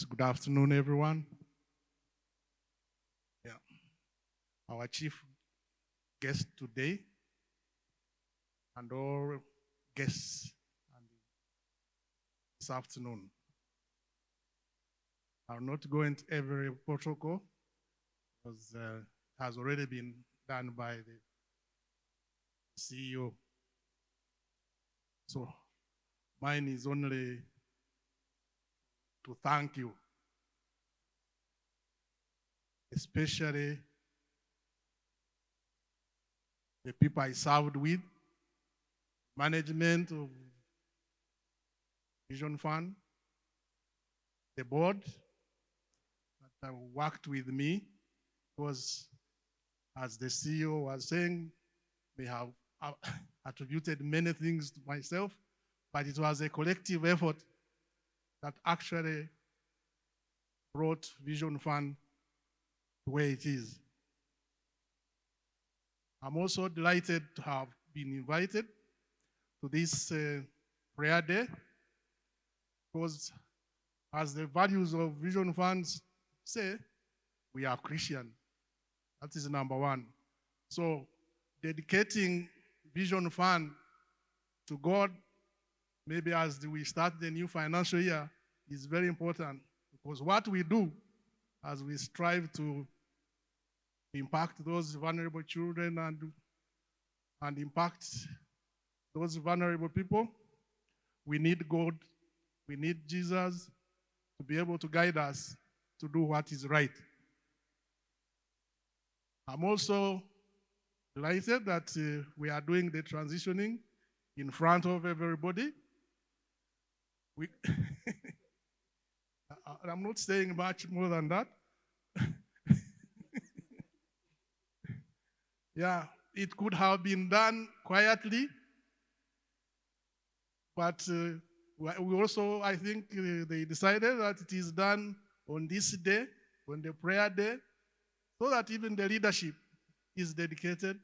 Good afternoon, everyone. Yeah. Our chief guest today and all guests this afternoon. I'll not go into every protocol because it has already been done by the CEO. So mine is only to thank you, especially the people I served with, management of Vision Fund, the board that worked with me, because as the CEO was saying, they have attributed many things to myself, but it was a collective effort that actually brought Vision Fund to where it is. I'm also delighted to have been invited to this prayer day, because as the values of Vision Funds say, we are Christian. That is number one. So dedicating Vision Fund to God, maybe as we start the new financial year, is very important, because what we do as we strive to impact those vulnerable children and impact those vulnerable people, we need God, we need Jesus to be able to guide us to do what is right. I'm also delighted that we are doing the transitioning in front of everybody. I'm not saying much more than that. Yeah, it could have been done quietly, but we also, I think, they decided that it is done on this day, on the prayer day, so that even the leadership is dedicated,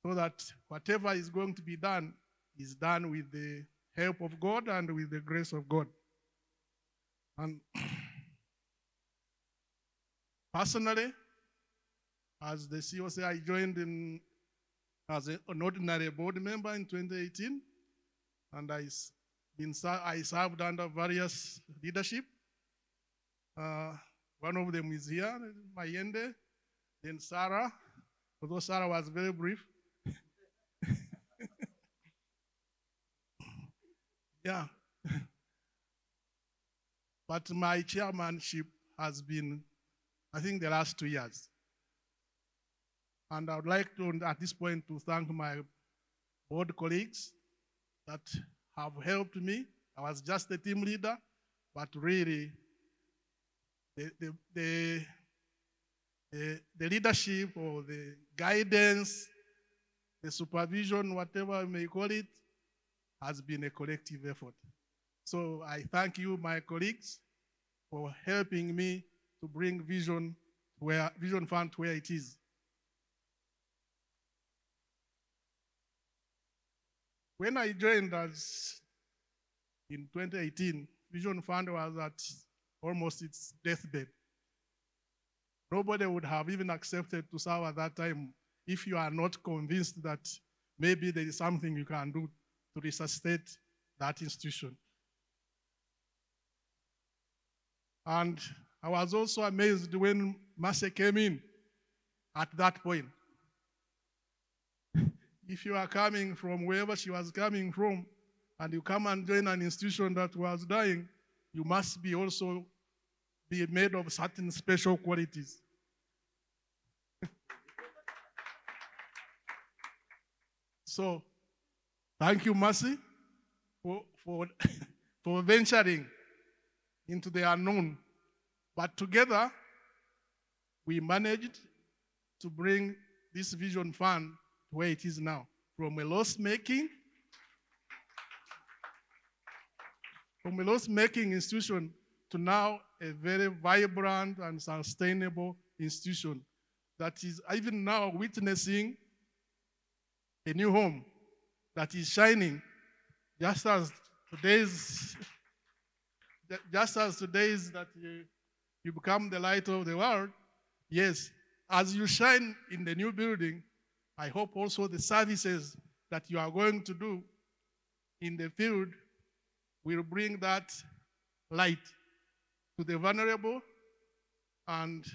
so that whatever is going to be done is done with the help of God and with the grace of God. And personally, as the CEO said, I joined in as an ordinary board member in 2018, and I served under various leadership. One of them is here, Mayende, then Sarah, although Sarah was very brief. Yeah. But my chairmanship has been, I think, the last 2 years. And I would like to, at this point, to thank my board colleagues that have helped me. I was just a team leader, but really, the leadership or the guidance, the supervision, whatever you may call it, has been a collective effort. So I thank you, my colleagues, for helping me to bring Vision Fund to where it is. When I joined as in 2018, Vision Fund was at almost its deathbed. Nobody would have even accepted to serve at that time if you are not convinced that maybe there is something you can do to resuscitate that institution. And I was also amazed when Mercy came in at that point. If you are coming from wherever she was coming from, and you come and join an institution that was dying, you must be also be made of certain special qualities. So, thank you, Mercy, for venturing into the unknown. But together, we managed to bring this Vision Fund to where it is now, from a loss-making institution to now a very vibrant and sustainable institution that is even now witnessing a new home that is shining, just as just as today is that you become the light of the world, yes, as you shine in the new building, I hope also the services that you are going to do in the field will bring that light to the vulnerable and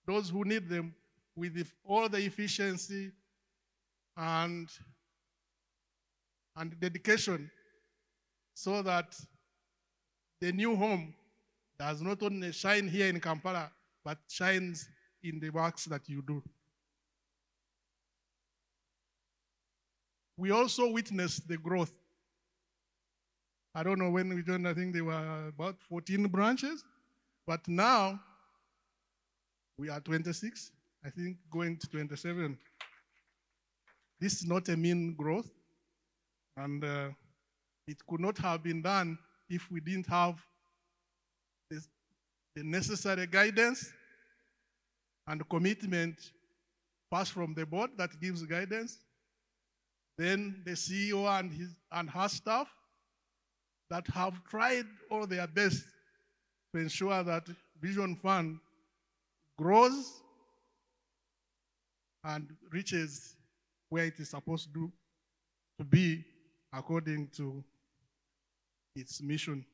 those who need them with all the efficiency and dedication, so that the new home does not only shine here in Kampala, but shines in the works that you do. We also witnessed the growth. I don't know when we joined, I think there were about 14 branches, but now we are 26, I think going to 27. This is not a mean growth, and it could not have been done if we didn't have the necessary guidance and commitment, first from the board that gives guidance, then the CEO and her staff that have tried all their best to ensure that Vision Fund grows and reaches where it is supposed to be according to its mission.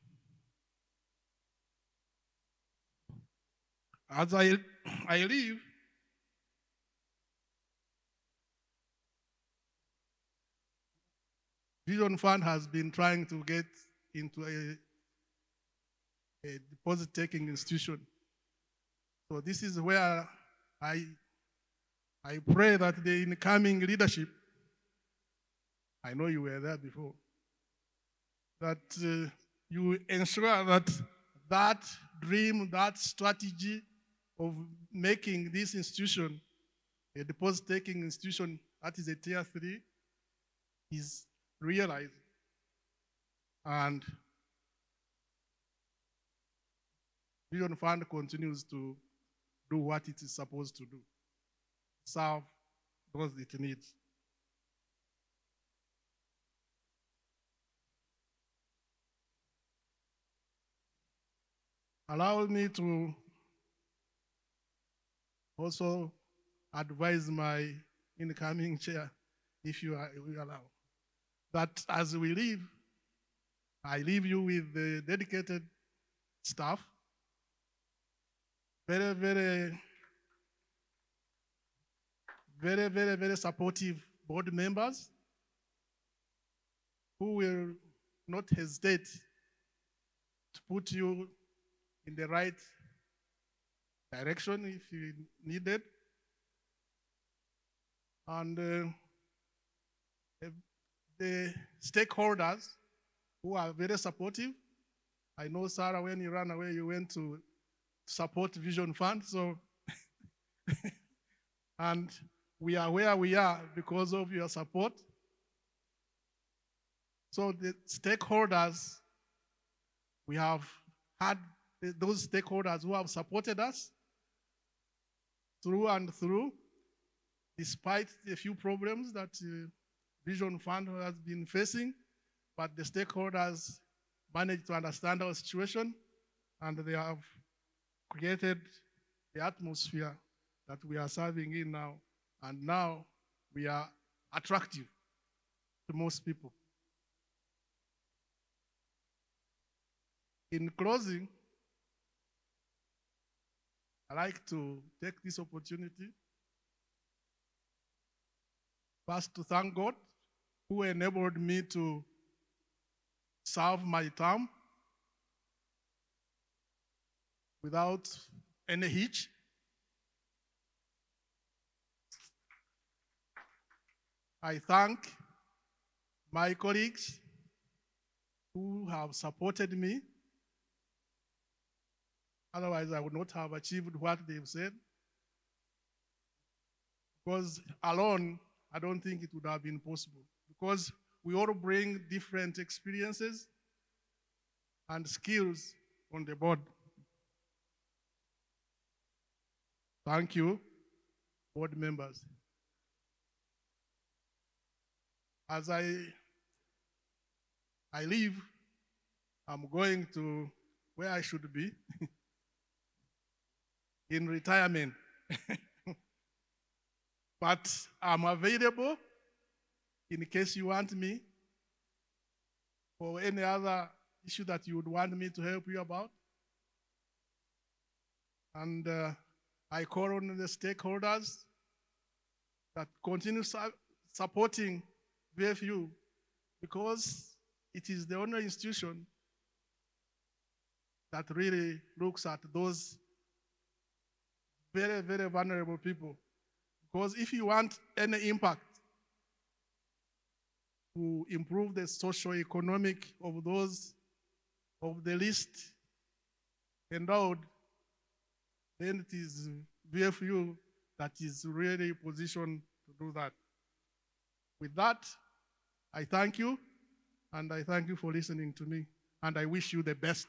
As I leave, Vision Fund has been trying to get into a deposit-taking institution. So this is where I pray that the incoming leadership, I know you were there before, that you ensure that that dream, that strategy of making this institution a deposit-taking institution that is a tier 3 is realized. And Vision Fund continues to do what it is supposed to do, serve those it needs. Allow me to also advise my incoming chair, if you allow, that as we leave, I leave you with the dedicated staff, very, very, very, very, very supportive board members who will not hesitate to put you in the right direction if you need it. And the stakeholders who are very supportive. I know, Sarah, when you ran away, you went to support Vision Fund. So, and we are where we are because of your support. So the stakeholders, we have had those stakeholders who have supported us through and through, despite a few problems that Vision Fund has been facing, but the stakeholders managed to understand our situation, and they have created the atmosphere that we are serving in now, and now we are attractive to most people. In closing, I'd like to take this opportunity first to thank God who enabled me to serve my term without any hitch. I thank my colleagues who have supported me. Otherwise, I would not have achieved what they've said. Because alone, I don't think it would have been possible. Because we all bring different experiences and skills on the board. Thank you, board members. As I leave, I'm going to where I should be in retirement. But I'm available in case you want me for any other issue that you would want me to help you about. And I call on the stakeholders that continue supporting VFU, because it is the only institution that really looks at those very, very vulnerable people. Because if you want any impact to improve the socio-economic of those of the least endowed, then it is VFU that is really positioned to do that. With that, I thank you, and I thank you for listening to me, and I wish you the best.